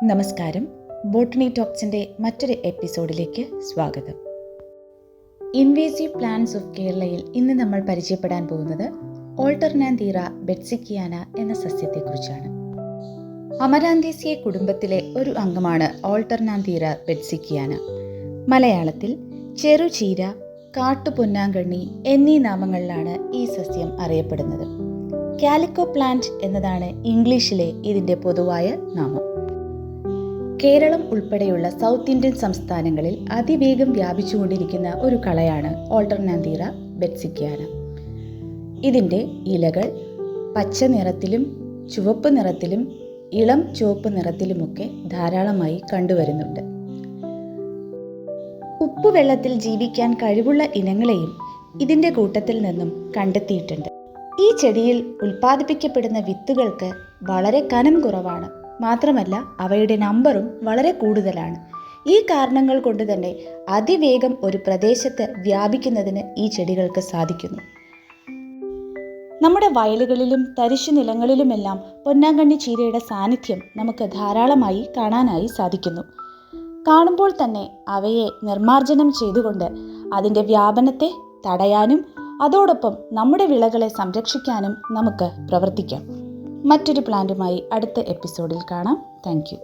നമസ്കാരം. ബോട്ടണി ടോക്സിൻ്റെ മറ്റൊരു എപ്പിസോഡിലേക്ക് സ്വാഗതം. ഇൻവേസീവ് പ്ലാന്റ്സ് ഓഫ് കേരളയിൽ ഇന്ന് നമ്മൾ പരിചയപ്പെടാൻ പോകുന്നത് ഓൾട്ടർനാന്തീറ ബെറ്റ്സിക്കിയാന എന്ന സസ്യത്തെക്കുറിച്ചാണ്. അമരാന്തേസിയെ കുടുംബത്തിലെ ഒരു അംഗമാണ് ഓൾട്ടർനാന്തീറ ബെറ്റ്സിക്കിയാന. മലയാളത്തിൽ ചെറുചീര, കാട്ടുപൊന്നാങ്കണ്ണി എന്നീ നാമങ്ങളിലാണ് ഈ സസ്യം അറിയപ്പെടുന്നത്. കാലിക്കോ പ്ലാന്റ് എന്നതാണ് ഇംഗ്ലീഷിലെ ഇതിൻ്റെ പൊതുവായ നാമം. കേരളം ഉൾപ്പെടെയുള്ള സൗത്ത് ഇന്ത്യൻ സംസ്ഥാനങ്ങളിൽ അതിവേഗം വ്യാപിച്ചുകൊണ്ടിരിക്കുന്ന ഒരു കളയാണ് ഓൾട്ടർനാന്തീറ ബെറ്റ്സിക്കിയാന. ഇതിൻ്റെ ഇലകൾ പച്ച നിറത്തിലും ചുവപ്പ് നിറത്തിലും ഇളം ചുവപ്പ് നിറത്തിലുമൊക്കെ ധാരാളമായി കണ്ടുവരുന്നുണ്ട്. ഉപ്പുവെള്ളത്തിൽ ജീവിക്കാൻ കഴിവുള്ള ഇനങ്ങളെയും ഇതിൻ്റെ കൂട്ടത്തിൽ നിന്നും കണ്ടെത്തിയിട്ടുണ്ട്. ഈ ചെടിയിൽ ഉൽപ്പാദിപ്പിക്കപ്പെടുന്ന വിത്തുകൾക്ക് വളരെ കനം കുറവാണ്. മാത്രമല്ല അവയുടെ നമ്പറും വളരെ കൂടുതലാണ്. ഈ കാരണങ്ങൾ കൊണ്ട് തന്നെ അതിവേഗം ഒരു പ്രദേശത്ത് വ്യാപിക്കുന്നതിന് ഈ ചെടികൾക്ക് സാധിക്കുന്നു. നമ്മുടെ വയലുകളിലും തരിശു നിലങ്ങളിലുമെല്ലാം പൊന്നാങ്കണ്ണി ചീരയുടെ സാന്നിധ്യം നമുക്ക് ധാരാളമായി കാണാനായി സാധിക്കുന്നു. കാണുമ്പോൾ തന്നെ അവയെ നിർമ്മാർജ്ജനം ചെയ്തുകൊണ്ട് അതിൻ്റെ വ്യാപനത്തെ തടയാനും അതോടൊപ്പം നമ്മുടെ വിളകളെ സംരക്ഷിക്കാനും നമുക്ക് പ്രവർത്തിക്കാം. മറ്റൊരു പ്ലാന്റുമായി അടുത്ത എപ്പിസോഡിൽ കാണാം. Thank you.